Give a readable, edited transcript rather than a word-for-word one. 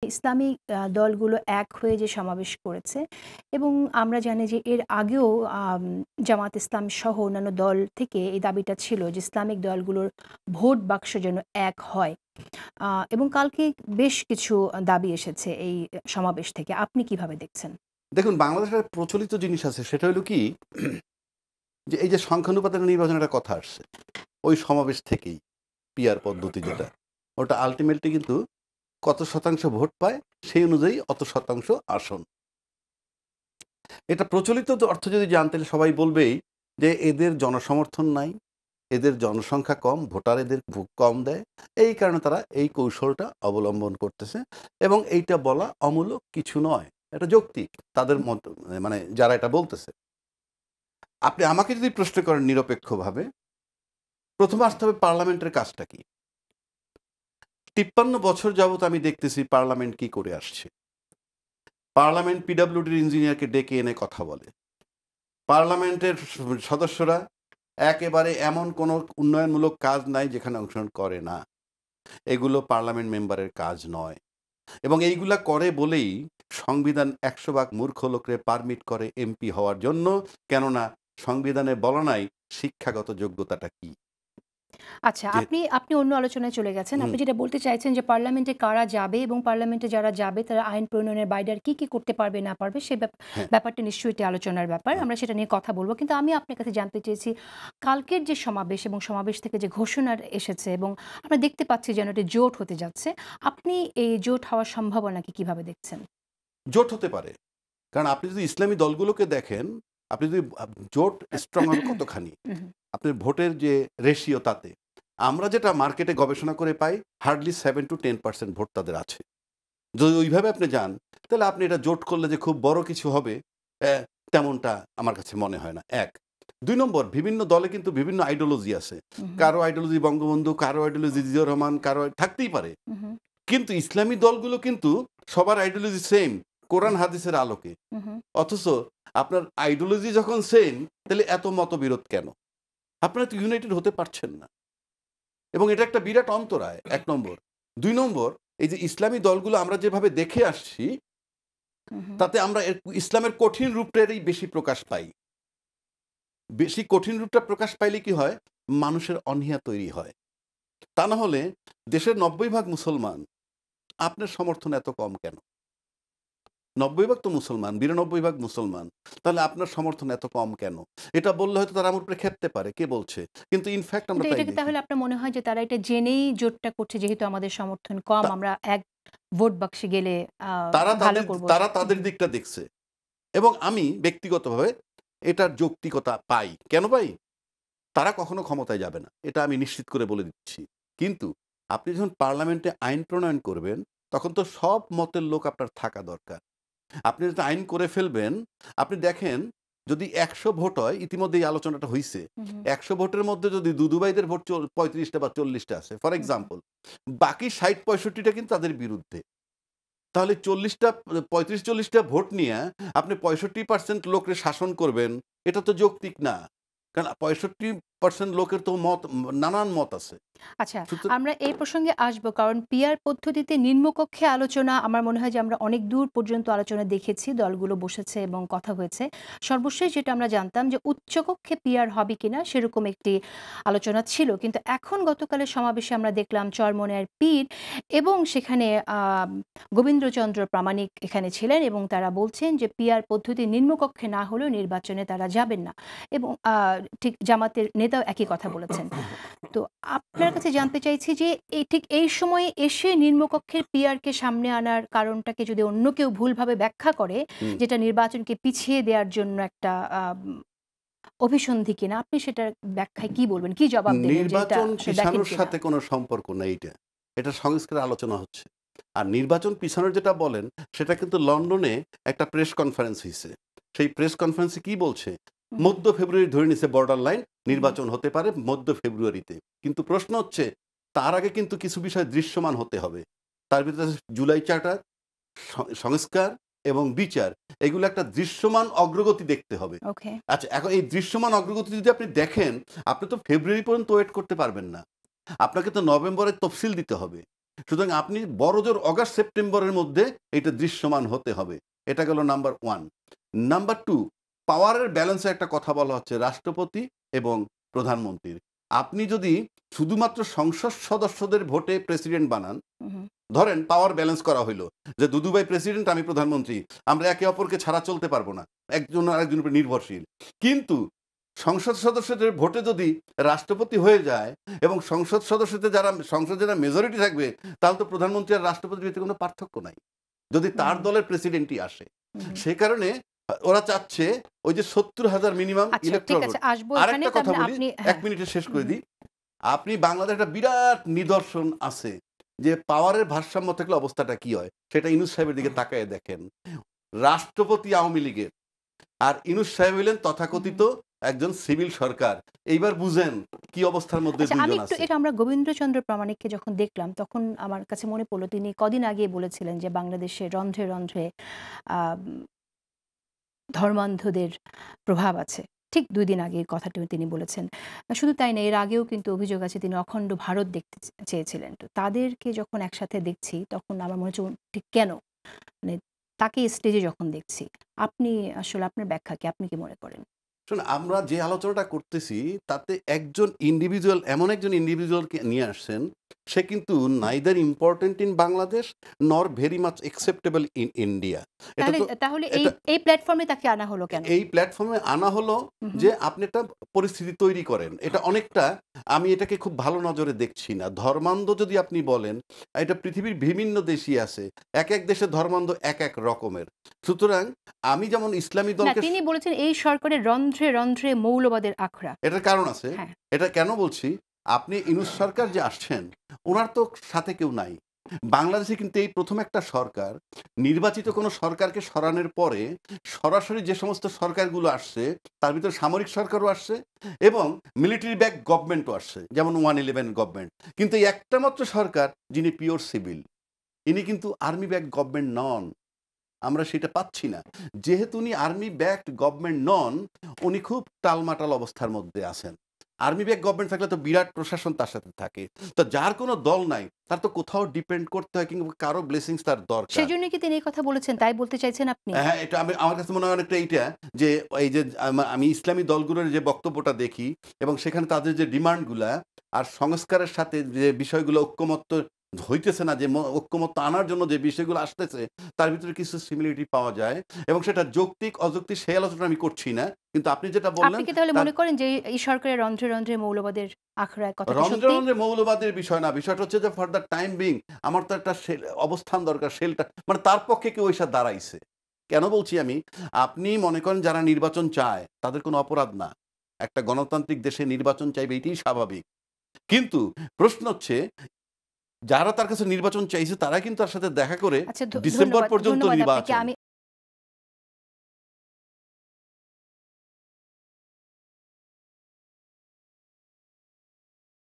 Islamic দলগুলো এক হয়ে যে সমাবেশ করেছে এবং আমরা জানি যে এর আগেও জামাত ইসলাম সহ অন্যান্য দল থেকে এই দাবিটা ছিল যে ইসলামিক দলগুলোর ভোট বাক্স যেন এক হয়। এবং কালকে বেশ কিছু দাবি এসেছে এই সমাবেশ থেকে। আপনি কিভাবে দেখছেন? দেখুন, বাংলাদেশের প্রচলিত জিনিস আছে, সেটা হলো কি যে এই যে সংখ্যানুপাতের নির্বাচনের একটা কথা আসছে ওই সমাবেশ থেকেই, পিআর পদ্ধতি যেটা, ওটা আলটিমেটলি কিন্তু কত শতাংশ ভোট পায় সেই অনুযায়ী অত শতাংশ আসন। এটা প্রচলিত অর্থ যদি জানতে সবাই বলবেই যে এদের জনসমর্থন নাই, এদের জনসংখ্যা কম, ভোটার এদের কম দেয়, এই কারণে তারা এই কৌশলটা অবলম্বন করতেছে। এবং এইটা বলা অমূলক কিছু নয়, এটা যৌক্তিক তাদের মত, মানে যারা এটা বলতেছে। আপনি আমাকে যদি প্রশ্ন করেন নিরপেক্ষভাবে, প্রথমে আসতে হবে পার্লামেন্টের কাজটা কি। 53 বছর যাবত আমি দেখতেছি পার্লামেন্ট কি করে আসছে। পার্লামেন্ট পিডব্লিউডির ইঞ্জিনিয়ারকে ডেকে এনে কথা বলে। পার্লামেন্টের সদস্যরা একেবারে এমন কোনো উন্নয়নমূলক কাজ নাই যেখানে অংশগ্রহণ করে না। এগুলো পার্লামেন্ট মেম্বারের কাজ নয়। এবং এইগুলা করে বলেই সংবিধান 100 ভাগ মূর্খ লোকরে পারমিট করে এমপি হওয়ার জন্য, কেননা সংবিধানে বলা নাই শিক্ষাগত যোগ্যতাটা কি। আচ্ছা, যে আপনি আপনি অন্য আলোচনায় চলে গেছেন। হুম, আপনি যেটা বলতে চাইছেন যে পার্লামেন্টে কারা যাবে এবং পার্লামেন্টে যারা যাবে তারা আইন প্রণয়নের বাইরে আর কি করতে পারবে না পারবে সে হ্যাঁ, ব্যাপারটা নিশ্চয়ই একটি আলোচনার ব্যাপার। হ্যাঁ। আমরা সেটা নিয়ে কথা বলব। কিন্তু আমি আপনার কাছে জানতে চেয়েছি কালকের যে সমাবেশ এবং সমাবেশ থেকে যে ঘোষণা এসেছে এবং আমরা দেখতে পাচ্ছি যেন এটি জোট হতে যাচ্ছে। আপনি এই জোট হওয়ার সম্ভাবনাকে কিভাবে দেখছেন? জোট হতে পারে। কারণ আপনি যদি ইসলামী দলগুলোকে দেখেন, আপনি যদি জোট স্ট্রং হবে কতখানি? উহু, আপনার ভোটের যে রেশিও তাতে। আমরা যেটা মার্কেটে গবেষণা করে পাই, হার্ডলি 7-10% ভোট তাদের আছে। যদি ওইভাবে আপনি যান, তাহলে আপনি এটা জোট করলে যে খুব বড় কিছু হবে, তেমনটা আমার কাছে মনে হয় না, ১। ২ নম্বর, বিভিন্ন দলে কিন্তু বিভিন্ন আইডিওলজি আছে। উহু, কারো আইডিওলজি বঙ্গবন্ধু, কারো আইডিওলজি জিয়াউর রহমান, কারো থাকতেই পারে। উহু, কিন্তু ইসলামী দলগুলো কিন্তু সবার আইডিওলজি সেম, কোরআন হাদিসের আলোকে। উহু। অথচ আপনার আইডিওলজি যখন সেম, তাহলে এত মতবিরোধ কেন? আপনারা তো ইউনাইটেড হতে পারছেন না। এবং এটা একটা বিরাট অন্তরায়, ১ নম্বর। ২ নম্বর, এই যে ইসলামী দলগুলো আমরা যেভাবে দেখে আসছি, হুম, তাতে আমরা ইসলামের কঠিন রূপটারই বেশি প্রকাশ পাই। বেশি কঠিন রূপটা প্রকাশ পাইলে কি হয়? মানুষের অনীহা তৈরি হয়। তা না হলে দেশের ৯০ ভাগ মুসলমান, আপনার সমর্থন এত কম কেন? ৯০ ভাগ তো মুসলমান, ৯২ ভাগ মুসলমান। তাহলে আপনার সমর্থন এত কম কেন? এটা বললে হয়তো তারা আমার উপরে খেপতে পারে। কে বলছে? কিন্তু ইনফ্যাক্ট আমরা কিন্তু তাই এটা কি দেখি। তাহলে আপনার মনে হয় যে তারা এটা জেনেই জোটটা করছে যেহেতু আমাদের সমর্থন কম তা আমরা এক ভোট বাক্সে গেলে আ তারা ভালো তাদের করব। তারা তাদের হুম, দিকটা দেখছে। এবং আমি ব্যক্তিগতভাবে এটার যৌক্তিকতা পাই। কেন পাই? তারা কখনো ক্ষমতায় যাবে না। এটা আমি নিশ্চিত করে বলে দিচ্ছি। কিন্তু আপনি যখন পার্লামেন্টে আইন প্রণয়ন করবেন, তখন তো সব মতের লোক আপনার থাকা দরকার। আপনি যদি আইন করে ফেলবেন, আপনি দেখেন যদি ১০০ ভোট হয়, ইতিমধ্যে এই আলোচনাটা হইছে। হুম, হুম, ১০০ ভোটের মধ্যে যদি দুদুভাইদের ভোট ৩৫ টা বা ৪০ টা আছে, ফর হুম, এক্সাম্পল। বাকি ৬০-৬৫ টা কিন্তু তাদের বিরুদ্ধে। তাহলে ৪০ টা ৩৫-৪০ টা ভোট নিয়া আপনি ৬৫% লোকরে শাসন করবেন, এটা তো যৌক্তিক না। কারণ ৬৫% লোকের তো মত, নানান মত আছে। আচ্ছা, সুতরাং আমরা এই প্রসঙ্গে আসবো। কারণ পিআর পদ্ধতিতে নিম্নকক্ষে আলোচনা আমার মনে হয় যে আমরা অনেক দূর পর্যন্ত আলোচনা দেখেছি। দলগুলো বসেছে এবং কথা হয়েছে। সর্বশেষ যেটা আমরা জানতাম যে উচ্চকক্ষে পিআর হবে কিনা সেরকম একটি আলোচনা ছিল। কিন্তু এখন গতকালের সমাবেশে আমরা দেখলাম চরমোনাইয়ের পীর এবং সেখানে গোবিন্দচন্দ্র প্রামাণিক এখানে ছিলেন এবং তারা বলছেন যে পিআর পদ্ধতি নিম্নকক্ষে না হলেও নির্বাচনে তারা যাবেন না। এবং ঠিক জামাতের নেতাও একই কথা বলেছেন। তো আপনার কাছে জানতে চাইছি যে ঠিক এই সময়ে এসে নিম্নকক্ষের পিআরকে সামনে আনার কারণটাকে যদি অন্য কেউ ভুলভাবে ব্যাখ্যা করে, হুম, যেটা নির্বাচনকে পিছিয়ে দেওয়ার জন্য একটা অভিসন্ধি কিনা, আপনি সেটার ব্যাখ্যায় কি বলবেন? কি জবাব দেবেন যে এটা নির্বাচন আসলে দেখেন পিছানোর কিনা? সাথে কোনো সম্পর্ক নেই এটা। এটা সংস্কারের আলোচনা হচ্ছে। আর নির্বাচন পিছানোর যেটা বলেন, সেটা কিন্তু লন্ডনে একটা প্রেস কনফারেন্স হইছে। সেই প্রেস কনফারেন্সে কি বলছে? হুম, হুম, মধ্য ফেব্রুয়ারি ধরে নিছে বর্ডার লাইন, হুম, নির্বাচন হতে পারে মধ্য ফেব্রুয়ারিতে। কিন্তু প্রশ্ন হচ্ছে, তার আগে কিন্তু কিছু বিষয় দৃশ্যমান হতে হবে। তার ভিতরে আছে জুলাই চার্টার, সংস্কার এবং বিচার। এগুলো একটা দৃশ্যমান অগ্রগতি দেখতে হবে। ওকে। আচ্ছা, এখন এই দৃশ্যমান অগ্রগতি যদি আপনি দেখেন, আপনি তো ফেব্রুয়ারি পর্যন্ত ওয়েট করতে পারবেন না। আপনাকে তো নভেম্বরে তফসিল দিতে হবে। সুতরাং আপনি বড়জোর অগাস্ট সেপ্টেম্বরের মধ্যে এটা দৃশ্যমান হতে হবে। এটা গেল নাম্বার 1। নাম্বার 2, পাওয়ারের ব্যালেন্সে একটা কথা বলা হচ্ছে রাষ্ট্রপতি এবং প্রধানমন্ত্রীর। আপনি যদি শুধুমাত্র সংসদ সদস্যদের ভোটে প্রেসিডেন্ট বানান, হুম, ধরেন পাওয়ার ব্যালেন্স করা হইলো যে দুদু ভাই প্রেসিডেন্ট, আমি প্রধানমন্ত্রী, আমরা একে অপরকে ছাড়া চলতে পারবো না, একজন আরেকজনের উপর নির্ভরশীল। কিন্তু সংসদ সদস্যদের ভোটে যদি রাষ্ট্রপতি হয়ে যায় এবং সংসদ সদস্যদের যারা সংসদে যারা মেজরিটি থাকবে, তাহলে তো প্রধানমন্ত্রী আর রাষ্ট্রপতির ভিতরে কোনো পার্থক্য নাই, যদি তার হুম, দলের প্রেসিডেন্টই আসে। হুম। সে কারণে ওরা চাচ্ছে ওই যে ৭০,০০০ মিনিমাম আচ্ছা, ঠিক ইলেকট্রাল ভোট। আছে, আসবো এখানে। আরেকটা তার কথা মানে বলি, আপনি ১ হ্যাঁ। মিনিটে শেষ করে হুম, দিই। আপনি বাংলাদেশে একটা বিরাট নিদর্শন আছে যে পাওয়ারের ভারসাম্য থাকলে অবস্থাটা কি হয়, সেটা ইউনূস সাহেবের দিকে তাকায় দেখেন। রাষ্ট্রপতি আওয়ামী লীগের, আর ইউনূস সাহেব হইলেন হুম। তথাকথিত একজন সিভিল সরকার। এইবার বুঝেন কি অবস্থার মধ্যে আচ্ছা, আমি দুইজন একটু আছে। এটা আমরা গোবিন্দচন্দ্র প্রামাণিককে যখন দেখলাম তখন আমার কাছে মনে পড়লো তিনি কদিন আগে বলেছিলেন যে বাংলাদেশে রন্ধ্রে রন্ধ্রে আহ, ধর্মান্ধদের প্রভাব আছে। ঠিক ২ দিন আগে এই কথাটি তিনি বলেছেন। শুধু তাই না, এর আগেও কিন্তু অভিযোগ আছে তিনি অখণ্ড ভারত দেখতে চেয়েছিলেন। তো তাদেরকে যখন একসাথে দেখছি তখন আমার মনে হচ্ছে ঠিক কেন? মানে তাকে স্টেজে যখন দেখছি, আপনি আসলে আপনার ব্যাখ্যা কি? আপনি কি মনে করেন? শোন, আমরা যে আলোচনাটা করতেছি তাতে একজন ইন্ডিভিজুয়াল, এমন একজন ইন্ডিভিজুয়ালকে নিয়ে আসছেন, সে কিন্তু নাইদার ইম্পর্টেন্ট ইন বাংলাদেশ নর very much acceptable in India. এটা তাহলে তো তাহলে এই এটা এই প্ল্যাটফর্মে তাকে আনা হলো কেন? এই প্ল্যাটফর্মে আনা হলো হুম, হুম। যে আপনি একটা পরিস্থিতি তৈরি করেন। এটা অনেকটা, আমি এটাকে খুব ভালো নজরে দেখছি না। ধর্মান্ধ যদি আপনি বলেন, এটা পৃথিবীর বিভিন্ন দেশই আছে। এক দেশে ধর্মান্ধ এক রকমের। সুতরাং আমি যেমন ইসলামী না, দলকে, তিনি বলেছেন এই সরকারের রন্ধ্রে রন্ধ্রে মৌলবাদের আখড়া। এটার কারণ আছে। হ্যাঁ। এটা কেন বলছি? আপনি ইউনূস সরকার যে আসছেন, উনার তো সাথে কেউ নাই। বাংলাদেশে কিন্তু এই ১ম একটা সরকার, নির্বাচিত কোনো সরকারকে সরানোর পরে সরাসরি যে সমস্ত সরকারগুলো আসছে, তার ভিতরে সামরিক সরকারও আসছে এবং মিলিটারি ব্যাক গভর্নমেন্টও আসছে। যেমন 111 গভর্নমেন্ট। কিন্তু এই একটা মাত্র সরকার যিনি পিওর সিভিল। ইনি কিন্তু আর্মি ব্যাক গভর্নমেন্ট নন। আমরা সেটা পাচ্ছি না। যেহেতু উনি আর্মি ব্যাকড গভর্নমেন্ট নন, উনি খুব টালমাটাল অবস্থার মধ্যে আছেন। আর্মি ব্যাক গভর্নমেন্ট থাকলে তো বিরাট প্রশাসন তার সাথে থাকে। তো যার কোনো দল নাই, তার তো কোথাও ডিপেন্ড করতে হয় কিংবা কারো ব্লেসিংস তার দরকার। সেজন্য কি তিনি এই কথা বলেছেন তাই বলতে চাইছেন আপনি? হ্যাঁ, এটা আমার কাছে মনে হয় অনেকটা এইটা যে এই যে আমি ইসলামী দলগুলোর যে বক্তব্যটা দেখি এবং সেখানে তাদের যে ডিমান্ডগুলা আর সংস্কারের সাথে যে বিষয়গুলো ঐক্যমত্য হইতেছে না, যে ঐক্যমত্য আনার জন্য যে বিষয়গুলো আসতেছে, তার ভিতরে কিছু সিমিলারিটি পাওয়া যায় এবং সেটা যৌক্তিক অযৌক্তিক সেই আলোচনা আমি করছি না। কিন্তু আপনি যেটা আপনি বললেন, কি তাহলে তার মনে করেন যে এই সরকারের রন্ধ্রে রন্ধ্রে মৌলবাদের আখড়া কথাটি রন্ধ্রে সত্যি? রন্ধ্রে মৌলবাদের বিষয় না। বিষয়টা হচ্ছে যে ফর দ্য টাইম বিং আমার তো একটা অবস্থান দরকার, শেল্টার, মানে তার পক্ষে কেউ এসে দাঁড়াইছে। কেন বলছি আমি? আপনি মনে করেন যারা নির্বাচন চায় তাদের কোনো অপরাধ না। একটা গণতান্ত্রিক দেশে নির্বাচন চাইবে, এটাই স্বাভাবিক। কিন্তু প্রশ্ন হচ্ছে যারা তার কাছে নির্বাচন চাইছে তারা কিন্তু তার সাথে দেখা করে আচ্ছা, ডিসেম্বর ধন্যবাদ পর্যন্ত ধন্যবাদ আপনাকে। নির্বাচন। আমি